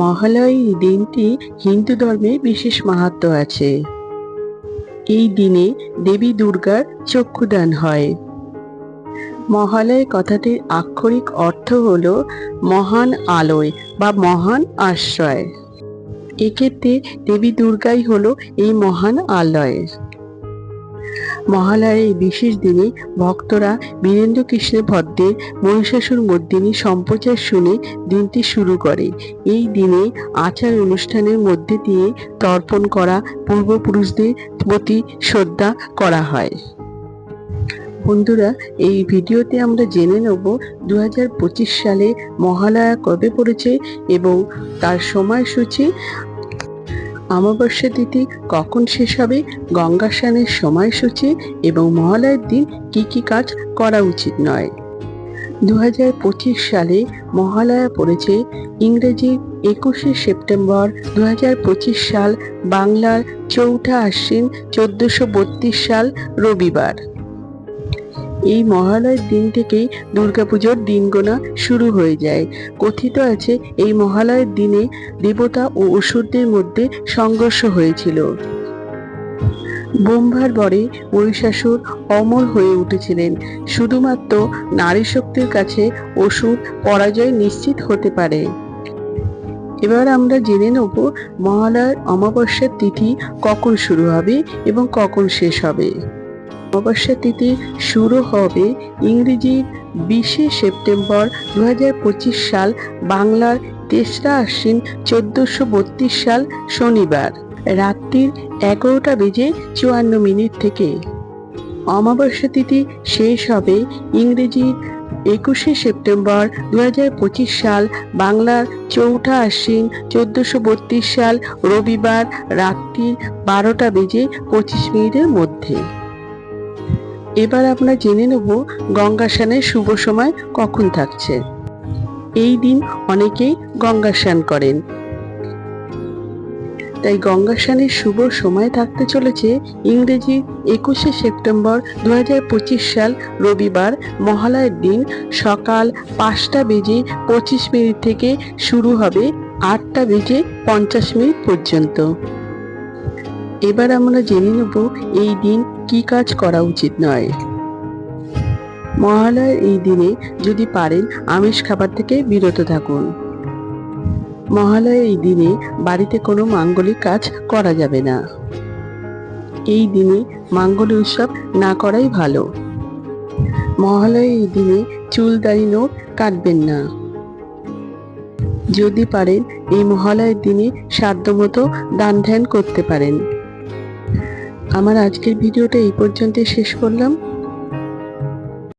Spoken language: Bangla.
মহালয়া দিনটি হিন্দু ধর্মে বিশেষ মাহাত্ম্য আছে। এই দিনে দেবী দুর্গার চক্ষুদান হয়। মহালয়া কথাটির আক্ষরিক অর্থ হল মহান আলোয় বা মহান আশ্রয়। এক্ষেত্রে দেবী দুর্গাই হলো এই মহান আলয়। মহালয়ার এই বিশেষ দিনে ভক্তরা বীরেন্দ্র কৃষ্ণ ভদ্রের মহিষাসুর মর্দিনী সম্প্রচার শুনে দিনটি শুরু করে। এই দিনে আচার অনুষ্ঠানের মধ্যে দিয়ে তর্পণ করা, পূর্বপুরুষদের প্রতি শ্রদ্ধা করা হয়। বন্ধুরা, এই ভিডিওতে আমরা জেনে নেব 2025 সালে মহালয়া কবে পড়েছে এবং তার সময়সূচি, অমাবস্যা তিথি কখন শেষ হবে, গঙ্গা স্নানের সময়সূচি এবং মহালয়ার দিন কি কি কাজ করা উচিত নয়। 2025 সালে মহালয়া পড়েছে ইংরেজি 21শে সেপ্টেম্বর 2025 সাল, বাংলার 4ঠা আশ্বিন 1432 সাল রবিবার। এই মহালয়ার দিন থেকেই দুর্গাপুজোর দিন গোনা শুরু হয়ে যায়। কথিত আছে এই মহালয়ার দিনে দেবতা ও অসুরদের মধ্যে সংঘর্ষ হয়েছিল। ব্রহ্মার বরে মহিষাসুর অমর হয়ে উঠেছিলেন। শুধুমাত্র নারী শক্তির কাছে অসুর পরাজয় নিশ্চিত হতে পারে। এবার আমরা জেনে নেব মহালয়ার অমাবস্যার তিথি কখন শুরু হবে এবং কখন শেষ হবে। অমাবস্যা তিথি শুরু হবে ইংরেজির 20শে সেপ্টেম্বর 2025 সাল, বাংলার 3রা আশ্বিন 1432 সাল শনিবার রাত্রির 11:54 থেকে। অমাবস্যা তিথি শেষ হবে ইংরেজির 21শে সেপ্টেম্বর 2025 সাল, বাংলার 4ঠা আশ্বিন 1432 সাল রবিবার রাত্রির 12:25 মধ্যে। এবার আমরা জেনে নেব গঙ্গা স্নানের শুভ সময় কখন থাকছে। এই দিন অনেকেই গঙ্গা স্নান করেন, তাই গঙ্গা স্নানের শুভ সময় থাকতে চলেছে ইংরেজি 21শে সেপ্টেম্বর 2025 সাল রবিবার মহালয়ার দিন সকাল 5:25 থেকে শুরু হবে 8:50 পর্যন্ত। এবার আমরা জেনে নেব এই দিন কি কাজ করা উচিত নয়। মহালয়ার এই দিনে যদি পারেন আমিষ খাবার থেকে বিরত থাকুন। মহালয়ার এই দিনে বাড়িতে কোনো মাঙ্গলিক কাজ করা যাবে না। এই দিনে মাঙ্গলিক উৎসব না করাই ভালো। মহালয়ার এই দিনে চুল দাড়ি নখ কাটবেন না। যদি পারেন এই মহালয়ার দিনে সাধ্যমতো দান ধ্যান করতে পারেন। আমার আজকের ভিডিওটা এই পর্যন্ত শেষ করলাম।